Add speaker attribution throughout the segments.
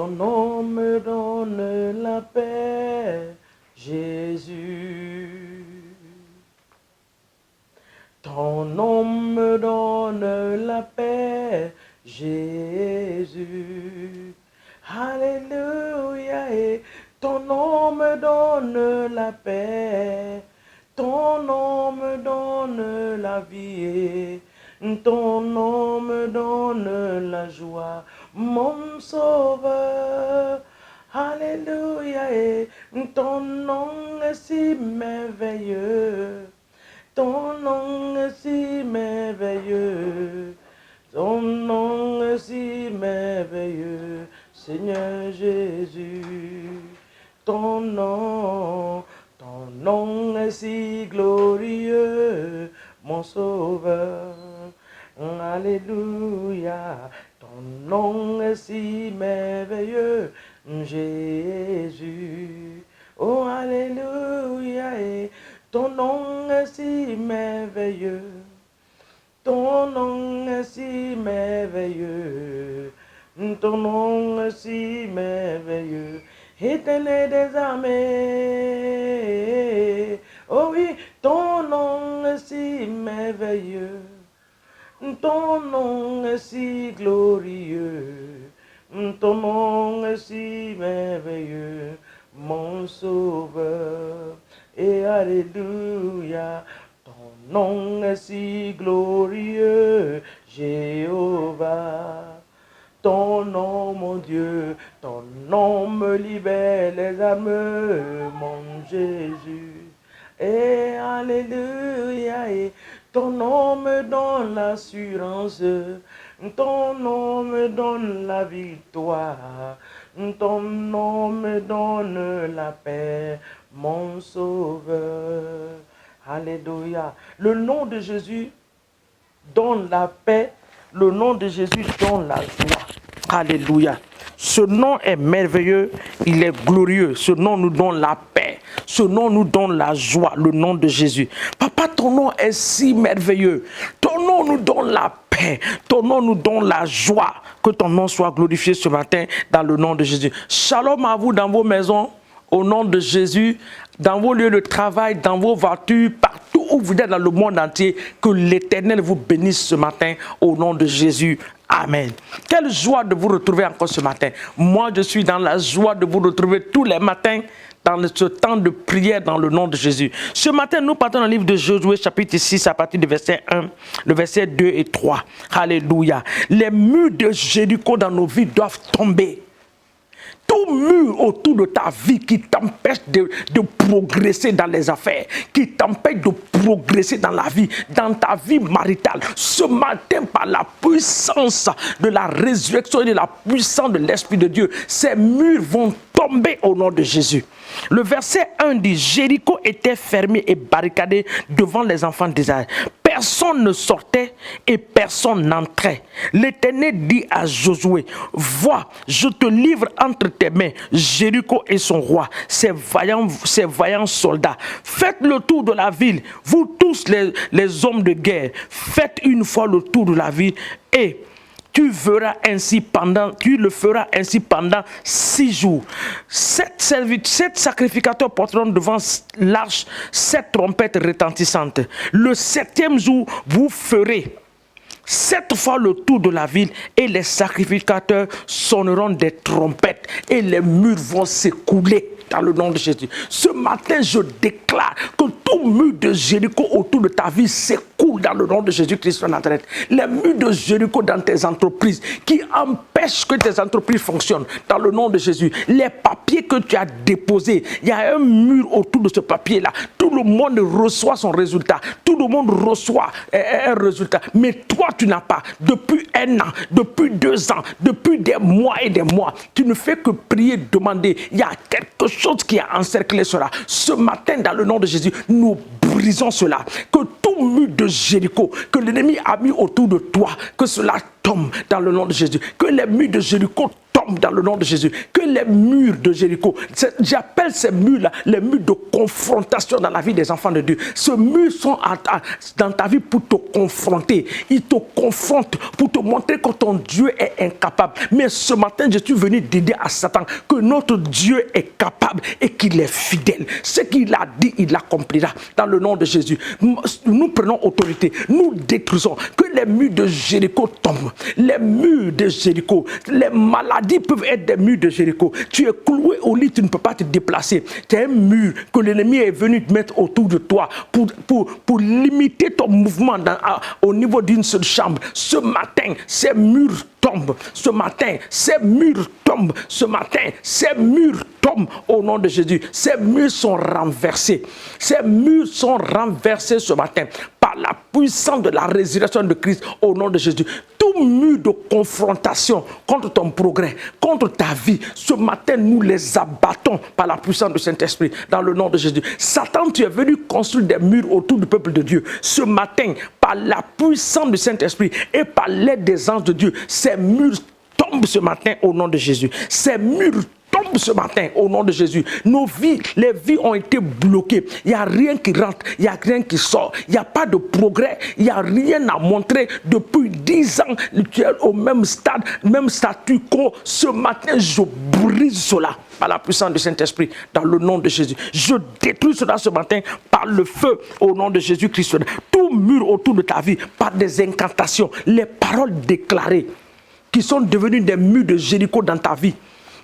Speaker 1: Ton nom me donne la paix, Jésus. Ton nom me donne la paix, Jésus. Alléluia. Et ton nom me donne la paix. Ton nom me donne la vie. Ton nom me donne la joie, mon sauveur. Alléluia. Et ton nom est si merveilleux. Ton nom est si merveilleux, ton nom est si merveilleux, Seigneur Jésus. Ton nom est si glorieux, mon sauveur. Alléluia. Ton nom est si merveilleux, Jésus. Oh, alléluia. Et ton nom est si merveilleux, ton nom est si merveilleux, ton nom est si merveilleux, Éternel des armées. Oh oui, ton nom est si merveilleux, ton nom est si glorieux, ton nom est si merveilleux, mon sauveur. Et alléluia, ton nom est si glorieux, Jéhovah. Ton nom, mon Dieu, ton nom me libère les âmes, mon Jésus. Et alléluia, et ton nom me donne l'assurance, ton nom me donne la victoire, ton nom me donne la paix, mon sauveur. Alléluia. Le nom de Jésus donne la paix. Le nom de Jésus donne la joie. Alléluia. Ce nom est merveilleux. Il est glorieux. Ce nom nous donne la paix. Ce nom nous donne la joie. Le nom de Jésus. Papa, ton nom est si merveilleux. Ton nom nous donne la paix. Ton nom nous donne la joie. Que ton nom soit glorifié ce matin dans le nom de Jésus. Shalom à vous dans vos maisons. Au nom de Jésus, dans vos lieux de travail, dans vos voitures, partout où vous êtes dans le monde entier, que l'Éternel vous bénisse ce matin au nom de Jésus. Amen. Quelle joie de vous retrouver encore ce matin. Moi, je suis dans la joie de vous retrouver tous les matins dans ce temps de prière dans le nom de Jésus. Ce matin, nous partons dans le livre de Josué, chapitre 6, à partir du verset 1, le verset 2 et 3. Alléluia. Les murs de Jéricho dans nos vies doivent tomber. Tout mur autour de ta vie qui t'empêche de progresser dans les affaires, qui t'empêche de progresser dans la vie, dans ta vie maritale, ce matin, par la puissance de la résurrection et de la puissance de l'Esprit de Dieu, ces murs vont tomber au nom de Jésus. Le verset 1 dit: Jéricho était fermé et barricadé devant les enfants d'Israël. Personne ne sortait et personne n'entrait. L'Éternel dit à Josué: vois, je te livre entre tes mains Jéricho et son roi, ses vaillants soldats. Faites le tour de la ville, vous tous les hommes de guerre. Faites une fois le tour de la ville et tu le feras ainsi pendant 6 jours. 7 sacrificateurs porteront devant l'arche 7 trompettes retentissantes. Le 7e jour, vous ferez 7 fois le tour de la ville et les sacrificateurs sonneront des trompettes et les murs vont s'écouler dans le nom de Jésus. Ce matin, je déclare que tout mur de Jéricho autour de ta vie s'écoule dans le nom de Jésus-Christ de Nazareth. Les murs de Jéricho dans tes entreprises qui empêchent que tes entreprises fonctionnent dans le nom de Jésus. Les papiers que tu as déposés, il y a un mur autour de ce papier-là. Tout le monde reçoit son résultat. Tout le monde reçoit un résultat. Mais toi, tu n'as pas. Depuis 1 an, depuis 2 ans, depuis des mois et des mois, tu ne fais que prier, demander. Il y a quelque chose qui a encerclé cela. Ce matin, dans le nom de Jésus, nous brisons cela. Que tout mur de Jéricho que l'ennemi a mis autour de toi, que cela tombe dans le nom de Jésus. Que les murs de Jéricho tombent tombent dans le nom de Jésus. Que les murs de Jéricho, j'appelle ces murs-là les murs de confrontation dans la vie des enfants de Dieu. Ces murs sont dans ta vie pour te confronter. Ils te confrontent pour te montrer que ton Dieu est incapable. Mais ce matin, je suis venu dire à Satan que notre Dieu est capable et qu'il est fidèle. Ce qu'il a dit, il l'accomplira dans le nom de Jésus. Nous prenons autorité, nous détruisons, que les murs de Jéricho tombent. Les murs de Jéricho, les maladies peuvent être des murs de Jéricho. Tu es cloué au lit, tu ne peux pas te déplacer. Tu as un mur que l'ennemi est venu te mettre autour de toi pour limiter ton mouvement au niveau d'une seule chambre. Ce matin, ces murs tombent. Ce matin, ces murs tombent. Ce matin, ces murs tombent au nom de Jésus. Ces murs sont renversés. Ces murs sont renversés ce matin par la puissance de la résurrection de Christ au nom de Jésus. Tout mur de confrontation contre ton progrès, contre ta vie, ce matin, nous les abattons par la puissance du Saint-Esprit dans le nom de Jésus. Satan, tu es venu construire des murs autour du peuple de Dieu. Ce matin, par la puissance du Saint-Esprit et par l'aide des anges de Dieu, ces murs tombent ce matin au nom de Jésus. Ces murs tombent ce matin au nom de Jésus. Nos vies, les vies ont été bloquées. Il n'y a rien qui rentre, il n'y a rien qui sort. Il n'y a pas de progrès, il n'y a rien à montrer. Depuis 10 ans, tu es au même stade, même statu quo. Ce matin, je brise cela par la puissance du Saint-Esprit dans le nom de Jésus. Je détruis cela ce matin par le feu au nom de Jésus-Christ. Tout mur autour de ta vie, par des incantations, les paroles déclarées qui sont devenues des murs de Jéricho dans ta vie.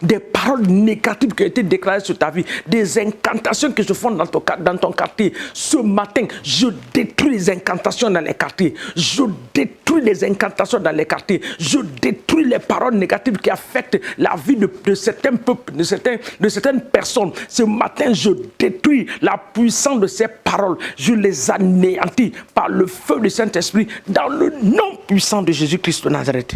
Speaker 1: Des paroles négatives qui ont été déclarées sur ta vie, des incantations qui se font dans ton quartier. Ce matin, je détruis les incantations dans les quartiers. Je détruis les incantations dans les quartiers. Je détruis les paroles négatives qui affectent la vie de certains peuples, de certaines personnes. Ce matin, je détruis la puissance de ces paroles. Je les anéantis par le feu du Saint-Esprit dans le nom puissant de Jésus-Christ de Nazareth.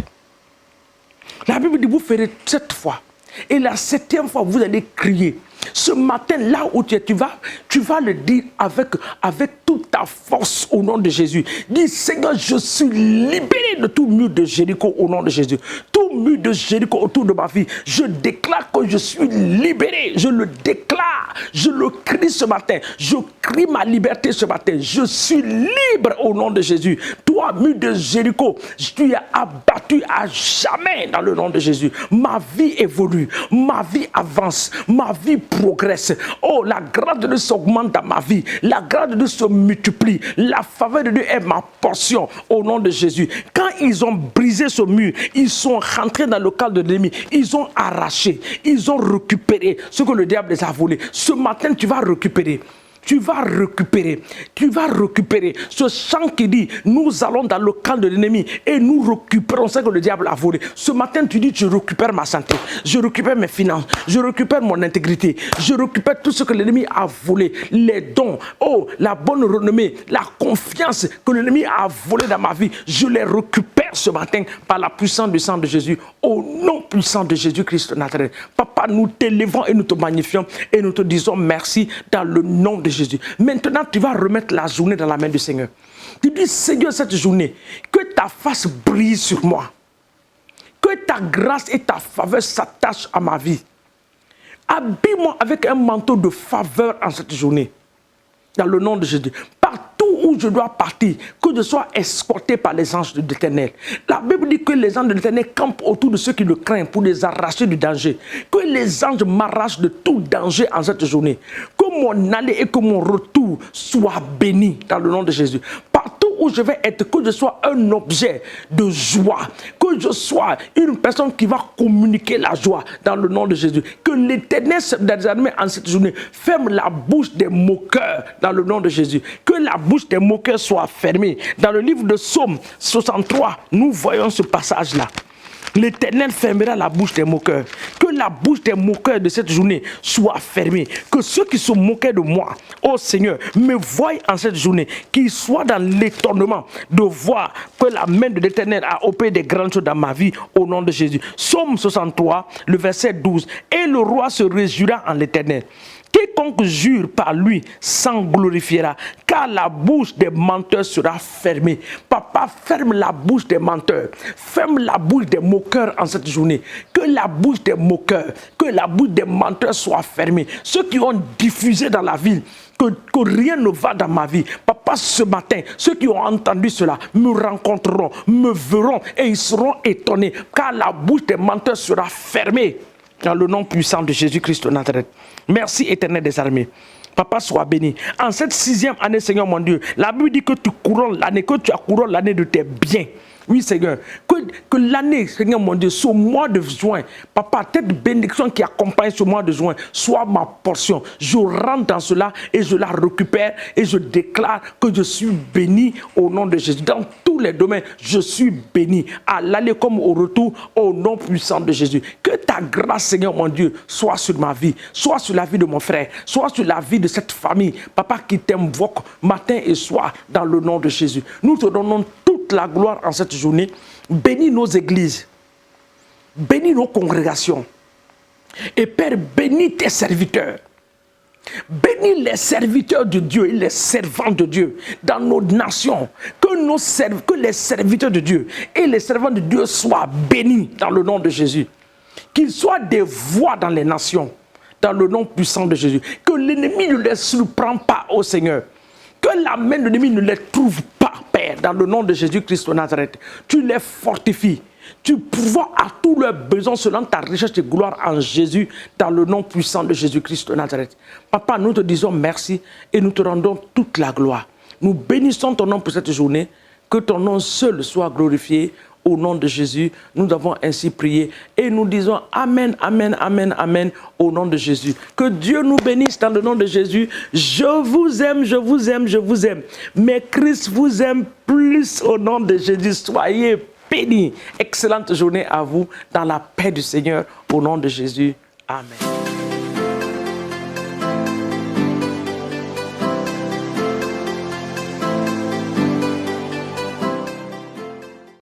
Speaker 1: La Bible dit, vous ferez 7 fois. Et la 7e fois, vous allez crier. Ce matin, là où tu es, tu vas le dire avec toute ta force au nom de Jésus. Dis, Seigneur, je suis libéré de tout mur de Jéricho au nom de Jésus. Tout mur de Jéricho autour de ma vie, je déclare que je suis libéré. Je le déclare, je le crie ce matin. Je crie ma liberté ce matin. Je suis libre au nom de Jésus. Toi, mur de Jéricho, tu es abattu à jamais dans le nom de Jésus. Ma vie évolue, ma vie avance, ma vie progresse. Oh, la grâce de Dieu s'augmente dans ma vie. La grâce de Dieu se multiplie. La faveur de Dieu est ma portion au nom de Jésus. Quand ils ont brisé ce mur, ils sont rentrés dans le cadre de l'ennemi. Ils ont arraché, ils ont récupéré ce que le diable les a volé. Ce matin, tu vas récupérer. Tu vas récupérer ce chant qui dit, nous allons dans le camp de l'ennemi et nous récupérons ce que le diable a volé. Ce matin, tu dis, je récupère ma santé, je récupère mes finances, je récupère mon intégrité, je récupère tout ce que l'ennemi a volé, les dons, oh, la bonne renommée, la confiance que l'ennemi a volé dans ma vie, je les récupère ce matin par la puissance du sang de Jésus, au nom puissant de Jésus-Christ de Nazareth. Papa, nous t'élevons et nous te magnifions et nous te disons merci dans le nom de Jésus. Maintenant, tu vas remettre la journée dans la main du Seigneur. Tu dis, Seigneur, cette journée, que ta face brille sur moi. Que ta grâce et ta faveur s'attachent à ma vie. Habille-moi avec un manteau de faveur en cette journée. Dans le nom de Jésus. Partout où je dois partir, que je sois escorté par les anges de l'Éternel. La Bible dit que les anges de l'Éternel campent autour de ceux qui le craignent pour les arracher du danger. Que les anges m'arrachent de tout danger en cette journée. Que mon aller et que mon retour soient bénis dans le nom de Jésus. Partout où je vais être, que je sois un objet de joie. Que je sois une personne qui va communiquer la joie dans le nom de Jésus. Que l'Éternel des armées en cette journée ferme la bouche des moqueurs dans le nom de Jésus. Que la bouche des moqueurs soit fermée. Dans le livre de Psaume 63, nous voyons ce passage-là. L'Éternel fermera la bouche des moqueurs. Que la bouche des moqueurs de cette journée soit fermée. Que ceux qui se moquaient de moi, oh Seigneur, me voient en cette journée. Qu'ils soient dans l'étonnement de voir que la main de l'Éternel a opéré des grandes choses dans ma vie au nom de Jésus. Psaume 63, le verset 12. Et le roi se réjouira en l'Éternel, quiconque jure par lui s'en glorifiera, car la bouche des menteurs sera fermée. Papa, ferme la bouche des menteurs, ferme la bouche des moqueurs en cette journée. Que la bouche des moqueurs, que la bouche des menteurs soit fermée. Ceux qui ont diffusé dans la ville que rien ne va dans ma vie. Papa, ce matin, ceux qui ont entendu cela me rencontreront, me verront et ils seront étonnés, car la bouche des menteurs sera fermée dans le nom puissant de Jésus-Christ de Nazareth. Merci, Éternel des armées. Papa, sois béni. En cette 6e année, Seigneur mon Dieu, la Bible dit que tu couronnes l'année, que tu as couronné l'année de tes biens. Oui, Seigneur. Que l'année, Seigneur mon Dieu, ce mois de juin, Papa, cette bénédiction qui accompagne ce mois de juin, soit ma portion. Je rentre dans cela et je la récupère et je déclare que je suis béni au nom de Jésus. Dans tous les domaines, je suis béni. À l'aller comme au retour, au nom puissant de Jésus. Que ta grâce, Seigneur mon Dieu, soit sur ma vie, soit sur la vie de mon frère, soit sur la vie de cette famille, Papa, qui t'invoque matin et soir dans le nom de Jésus. Nous te donnons toute la gloire en cette journée. Bénis nos églises, bénis nos congrégations. Et Père, bénis tes serviteurs. Bénis les serviteurs de Dieu et les servants de Dieu dans nos nations. Que les serviteurs de Dieu et les servants de Dieu soient bénis dans le nom de Jésus. Qu'ils soient des voix dans les nations, dans le nom puissant de Jésus. Que l'ennemi ne les surprend pas, ô Seigneur. Que la main de l'ennemi ne les trouve pas, Père, dans le nom de Jésus-Christ de Nazareth. Tu les fortifies. Tu pourvois à tous leurs besoins selon ta richesse de gloire en Jésus, dans le nom puissant de Jésus-Christ de Nazareth. Papa, nous te disons merci et nous te rendons toute la gloire. Nous bénissons ton nom pour cette journée. Que ton nom seul soit glorifié. Au nom de Jésus, nous avons ainsi prié et nous disons Amen, Amen, Amen, Amen, au nom de Jésus. Que Dieu nous bénisse dans le nom de Jésus. Je vous aime, je vous aime, je vous aime. Mais Christ vous aime plus au nom de Jésus. Soyez bénis. Excellente journée à vous dans la paix du Seigneur au nom de Jésus. Amen.